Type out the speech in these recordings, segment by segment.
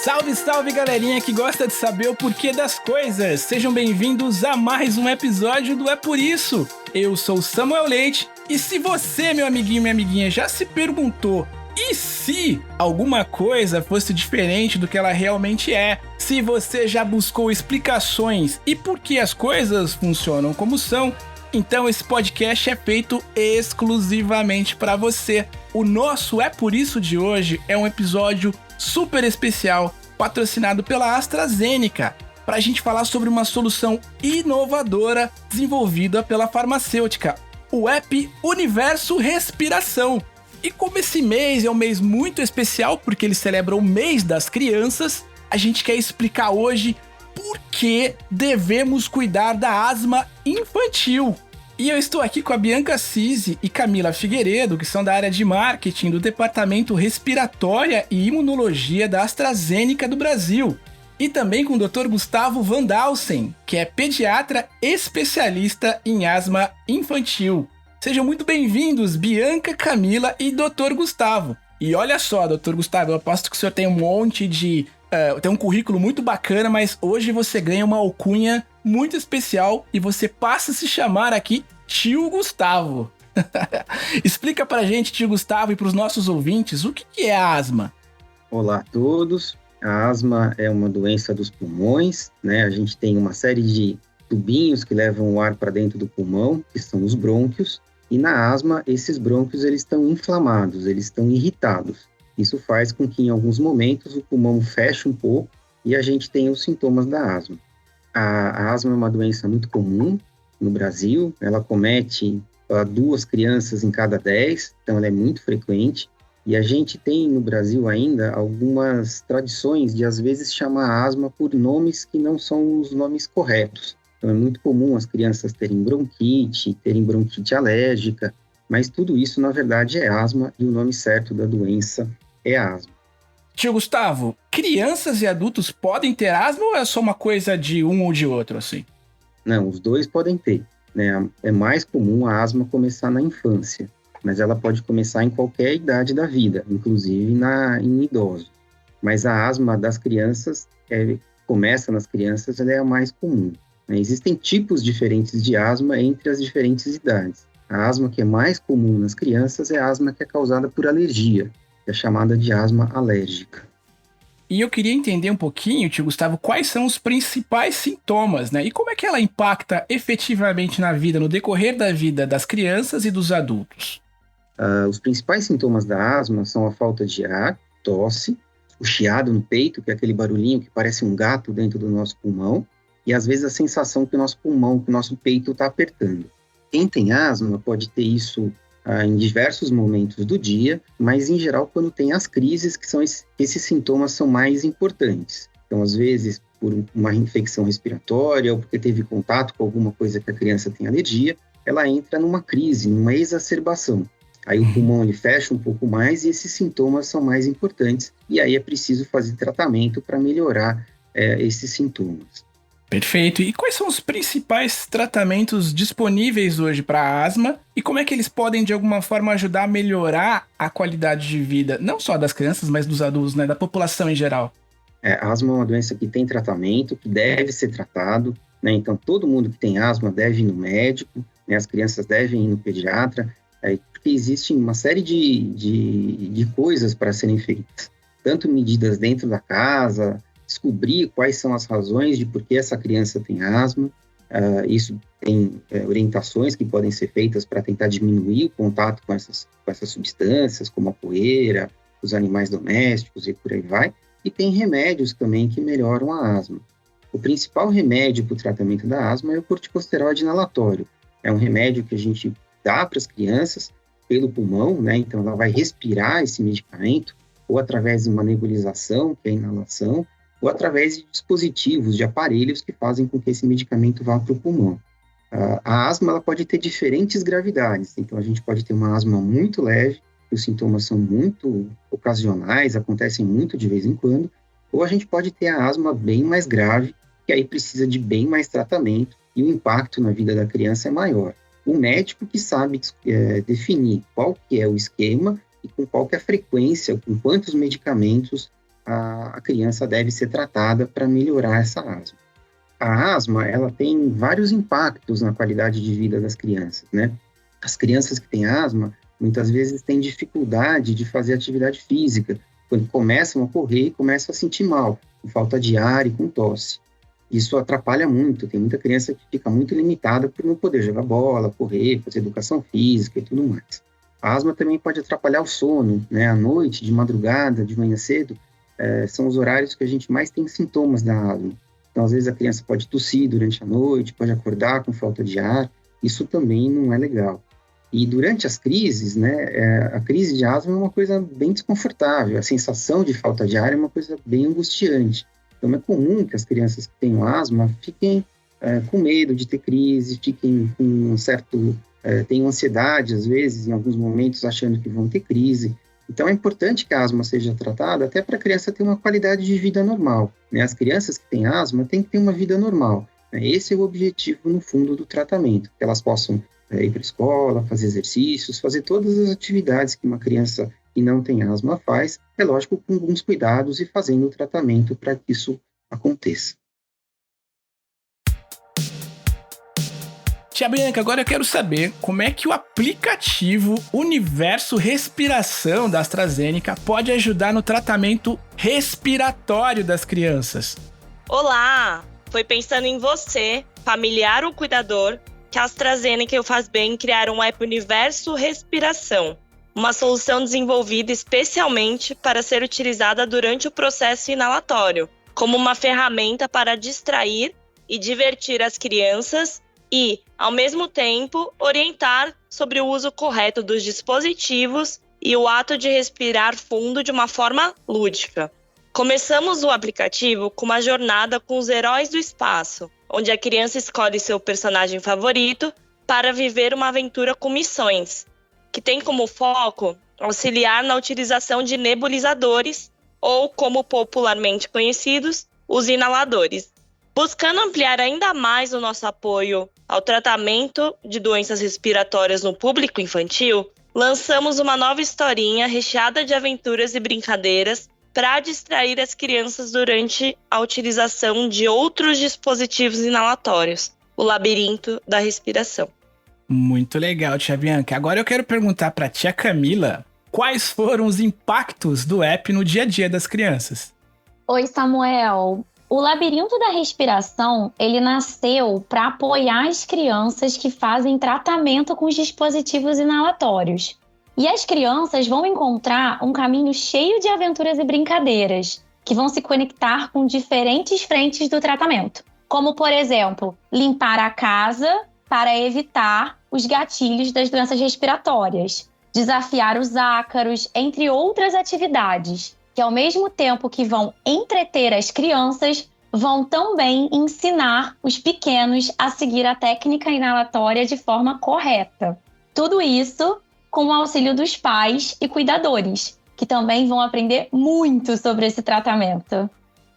Salve, salve, galerinha que gosta de saber o porquê das coisas. Sejam bem-vindos a mais um episódio do É Por Isso. Eu sou Samuel Leite e se você, meu amiguinho e minha amiguinha, já se perguntou e se alguma coisa fosse diferente do que ela realmente é? Se você já buscou explicações e por que as coisas funcionam como são, então esse podcast é feito exclusivamente para você. O nosso É Por Isso de hoje é um episódio super especial, patrocinado pela AstraZeneca, para a gente falar sobre uma solução inovadora desenvolvida pela farmacêutica, o app Universo Respiração. E como esse mês é um mês muito especial, porque ele celebra o mês das crianças, a gente quer explicar hoje por que devemos cuidar da asma infantil. E eu estou aqui com a Bianca Cisi e Camila Figueiredo, que são da área de marketing do Departamento Respiratória e Imunologia da AstraZeneca do Brasil. E também com o Dr. Gustavo Vandalsen, que é pediatra especialista em asma infantil. Sejam muito bem-vindos, Bianca, Camila e Dr. Gustavo. E olha só, Dr. Gustavo, eu aposto que o senhor tem um monte de... tem um currículo muito bacana, mas hoje você ganha uma alcunha muito especial e você passa a se chamar aqui Tio Gustavo. Explica pra gente, Tio Gustavo, e pros nossos ouvintes, o que é a asma? Olá a todos. A asma é uma doença dos pulmões, né? A gente tem uma série de tubinhos que levam o ar para dentro do pulmão, que são os brônquios, e na asma esses brônquios eles estão inflamados, eles estão irritados. Isso faz com que em alguns momentos o pulmão feche um pouco e a gente tenha os sintomas da asma. A asma é uma doença muito comum no Brasil, ela comete 2 crianças em cada 10, então ela é muito frequente. E a gente tem no Brasil ainda algumas tradições de às vezes chamar a asma por nomes que não são os nomes corretos. Então é muito comum as crianças terem bronquite alérgica, mas tudo isso na verdade é asma e o nome certo da doença é asma. Tio Gustavo, crianças e adultos podem ter asma ou é só uma coisa de um ou de outro, assim? Não, os dois podem ter, né? É mais comum a asma começar na infância, mas ela pode começar em qualquer idade da vida, inclusive em idosos. Mas a asma das crianças, começa nas crianças, ela é a mais comum, né? Existem tipos diferentes de asma entre as diferentes idades. A asma que é mais comum nas crianças é a asma que é causada por alergia, é chamada de asma alérgica. E eu queria entender um pouquinho, tio Gustavo, quais são os principais sintomas, né? E como é que ela impacta efetivamente na vida, no decorrer da vida das crianças e dos adultos? Os principais sintomas da asma são a falta de ar, tosse, o chiado no peito, que é aquele barulhinho que parece um gato dentro do nosso pulmão, e às vezes a sensação que o nosso pulmão, que o nosso peito está apertando. Quem tem asma pode ter isso em diversos momentos do dia, mas em geral quando tem as crises, que são esses sintomas são mais importantes. Então, às vezes, por uma infecção respiratória ou porque teve contato com alguma coisa que a criança tem alergia, ela entra numa crise, numa exacerbação. Aí o pulmão ele fecha um pouco mais e esses sintomas são mais importantes, e aí é preciso fazer tratamento para melhorar esses sintomas. Perfeito. E quais são os principais tratamentos disponíveis hoje para a asma e como é que eles podem, de alguma forma, ajudar a melhorar a qualidade de vida, não só das crianças, mas dos adultos, né, da população em geral? A asma é uma doença que tem tratamento, que deve ser tratado, né? Então, todo mundo que tem asma deve ir no médico, né? As crianças devem ir no pediatra, porque existe uma série de coisas para serem feitas, tanto medidas dentro da casa, descobrir quais são as razões de por que essa criança tem asma. Isso tem orientações que podem ser feitas para tentar diminuir o contato com essas substâncias, como a poeira, os animais domésticos e por aí vai. E tem remédios também que melhoram a asma. O principal remédio para o tratamento da asma é o corticosteroide inalatório. É um remédio que a gente dá para as crianças pelo pulmão, né? Então ela vai respirar esse medicamento, ou através de uma nebulização, que é a inalação, ou através de dispositivos, de aparelhos que fazem com que esse medicamento vá para o pulmão. A asma ela pode ter diferentes gravidades, então a gente pode ter uma asma muito leve, os sintomas são muito ocasionais, acontecem muito de vez em quando, ou a gente pode ter a asma bem mais grave, que aí precisa de bem mais tratamento e o impacto na vida da criança é maior. O médico que sabe definir qual que é o esquema e com qual que é a frequência, com quantos medicamentos a criança deve ser tratada para melhorar essa asma. A asma, ela tem vários impactos na qualidade de vida das crianças, né? As crianças que têm asma, muitas vezes têm dificuldade de fazer atividade física, quando começam a correr e começam a sentir mal, com falta de ar e com tosse. Isso atrapalha muito, tem muita criança que fica muito limitada por não poder jogar bola, correr, fazer educação física e tudo mais. A asma também pode atrapalhar o sono, né? À noite, de madrugada, de manhã cedo, são os horários que a gente mais tem sintomas da asma. Então, às vezes, a criança pode tossir durante a noite, pode acordar com falta de ar, isso também não é legal. E durante as crises, né, a crise de asma é uma coisa bem desconfortável, a sensação de falta de ar é uma coisa bem angustiante. Então, é comum que as crianças que tenham asma fiquem com medo de ter crise, fiquem com um certo... tenham ansiedade, às vezes, em alguns momentos, achando que vão ter crise. Então, é importante que a asma seja tratada até para a criança ter uma qualidade de vida normal, né? As crianças que têm asma têm que ter uma vida normal, né? Esse é o objetivo, no fundo, do tratamento, que elas possam ir para a escola, fazer exercícios, fazer todas as atividades que uma criança que não tem asma faz, é lógico, com alguns cuidados e fazendo o tratamento para que isso aconteça. Tia Bianca, agora eu quero saber como é que o aplicativo Universo Respiração da AstraZeneca pode ajudar no tratamento respiratório das crianças. Olá! Foi pensando em você, familiar ou cuidador, que a AstraZeneca e o Fazbem criaram o app Universo Respiração, uma solução desenvolvida especialmente para ser utilizada durante o processo inalatório, como uma ferramenta para distrair e divertir as crianças e, ao mesmo tempo, orientar sobre o uso correto dos dispositivos e o ato de respirar fundo de uma forma lúdica. Começamos o aplicativo com uma jornada com os heróis do espaço, onde a criança escolhe seu personagem favorito para viver uma aventura com missões, que tem como foco auxiliar na utilização de nebulizadores, ou, como popularmente conhecidos, os inaladores. Buscando ampliar ainda mais o nosso apoio ao tratamento de doenças respiratórias no público infantil, lançamos uma nova historinha recheada de aventuras e brincadeiras para distrair as crianças durante a utilização de outros dispositivos inalatórios, o labirinto da respiração. Muito legal, tia Bianca. Agora eu quero perguntar para a tia Camila quais foram os impactos do app no dia a dia das crianças. Oi, Samuel. O labirinto da respiração, ele nasceu para apoiar as crianças que fazem tratamento com os dispositivos inalatórios. E as crianças vão encontrar um caminho cheio de aventuras e brincadeiras, que vão se conectar com diferentes frentes do tratamento. Como, por exemplo, limpar a casa para evitar os gatilhos das doenças respiratórias, desafiar os ácaros, entre outras atividades, que ao mesmo tempo que vão entreter as crianças, vão também ensinar os pequenos a seguir a técnica inalatória de forma correta. Tudo isso com o auxílio dos pais e cuidadores, que também vão aprender muito sobre esse tratamento.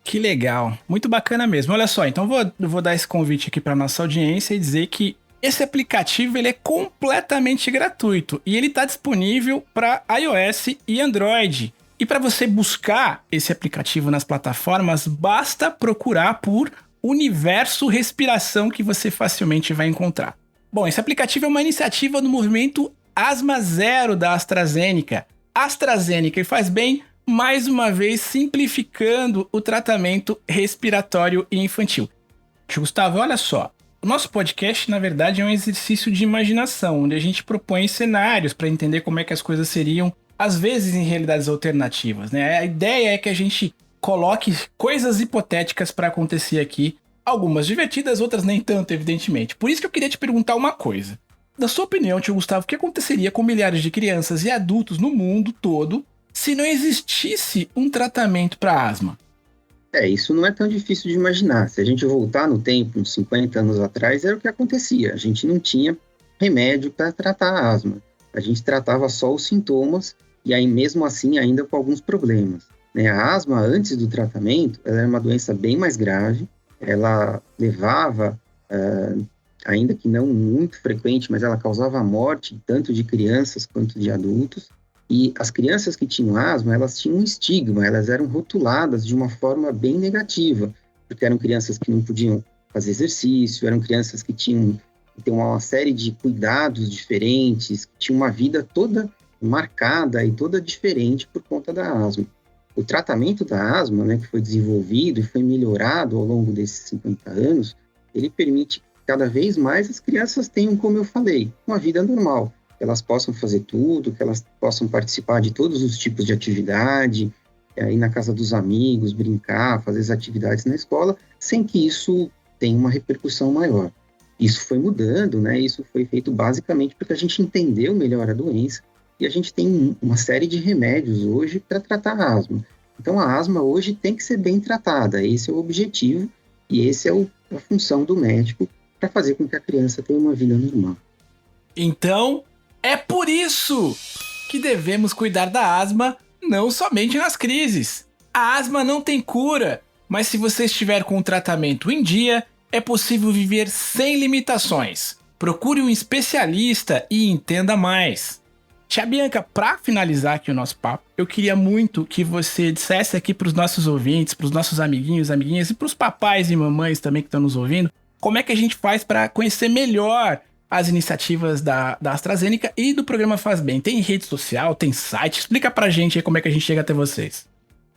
Que legal, muito bacana mesmo. Olha só, então vou dar esse convite aqui para nossa audiência e dizer que esse aplicativo ele é completamente gratuito e ele está disponível para iOS e Android. E para você buscar esse aplicativo nas plataformas, basta procurar por Universo Respiração que você facilmente vai encontrar. Bom, esse aplicativo é uma iniciativa do movimento Asma Zero da AstraZeneca. AstraZeneca e Fazbem, mais uma vez, simplificando o tratamento respiratório infantil. Gustavo, olha só. O nosso podcast, na verdade, é um exercício de imaginação, onde a gente propõe cenários para entender como é que as coisas seriam, às vezes, em realidades alternativas, né? A ideia é que a gente coloque coisas hipotéticas para acontecer aqui, algumas divertidas, outras nem tanto, evidentemente. Por isso que eu queria te perguntar uma coisa. Na sua opinião, tio Gustavo, o que aconteceria com milhares de crianças e adultos no mundo todo se não existisse um tratamento para asma? Isso não é tão difícil de imaginar. Se a gente voltar no tempo, uns 50 anos atrás, era o que acontecia. A gente não tinha remédio para tratar a asma. A gente tratava só os sintomas e aí, mesmo assim, ainda com alguns problemas. A asma, antes do tratamento, ela era uma doença bem mais grave. Ela levava, ainda que não muito frequente, mas ela causava a morte tanto de crianças quanto de adultos. E as crianças que tinham asma, elas tinham um estigma, elas eram rotuladas de uma forma bem negativa, porque eram crianças que não podiam fazer exercício, eram crianças que tinham uma série de cuidados diferentes, que tinham uma vida toda marcada e toda diferente por conta da asma. O tratamento da asma, né, que foi desenvolvido e foi melhorado ao longo desses 50 anos, ele permite que cada vez mais as crianças tenham, como eu falei, uma vida normal, que elas possam fazer tudo, que elas possam participar de todos os tipos de atividade, ir na casa dos amigos, brincar, fazer as atividades na escola, sem que isso tenha uma repercussão maior. Isso foi mudando, né? Isso foi feito basicamente porque a gente entendeu melhor a doença e a gente tem uma série de remédios hoje para tratar a asma. Então, a asma hoje tem que ser bem tratada, esse é o objetivo e esse é a função do médico para fazer com que a criança tenha uma vida normal. Então, é por isso que devemos cuidar da asma não somente nas crises. A asma não tem cura, mas se você estiver com o tratamento em dia, é possível viver sem limitações. Procure um especialista e entenda mais. Tia Bianca, para finalizar aqui o nosso papo, eu queria muito que você dissesse aqui para os nossos ouvintes, para os nossos amiguinhos, amiguinhas e para os papais e mamães também que estão nos ouvindo, como é que a gente faz para conhecer melhor as iniciativas da AstraZeneca e do programa Faz Bem. Tem rede social, tem site? Explica pra gente aí como é que a gente chega até vocês.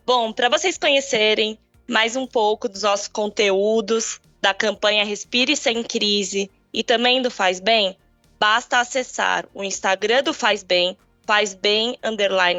Bom, para vocês conhecerem mais um pouco dos nossos conteúdos, da campanha Respire Sem Crise e também do Faz Bem, basta acessar o Instagram do Faz Bem,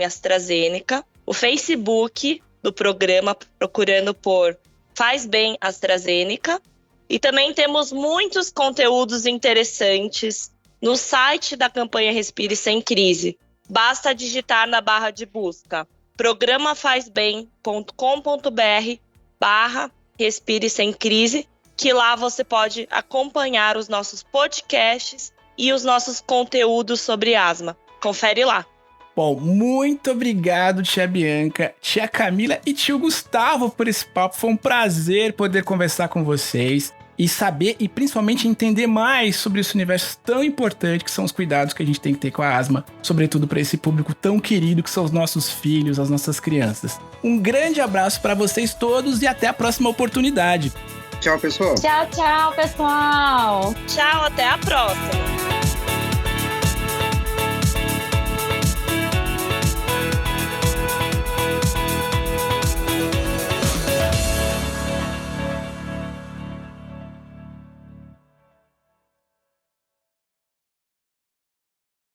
@AstraZeneca, o Facebook do programa, procurando por Faz Bem AstraZeneca, e também temos muitos conteúdos interessantes no site da campanha Respire Sem Crise. Basta digitar na barra de busca programafazbem.com.br/Respire Sem Crise, que lá você pode acompanhar os nossos podcasts e os nossos conteúdos sobre asma. Confere lá. Bom, muito obrigado, tia Bianca, tia Camila e tio Gustavo por esse papo. Foi um prazer poder conversar com vocês e saber e principalmente entender mais sobre esse universo tão importante que são os cuidados que a gente tem que ter com a asma, sobretudo para esse público tão querido que são os nossos filhos, as nossas crianças. Um grande abraço para vocês todos e até a próxima oportunidade. Tchau, pessoal. Tchau, tchau, pessoal. Tchau, até a próxima.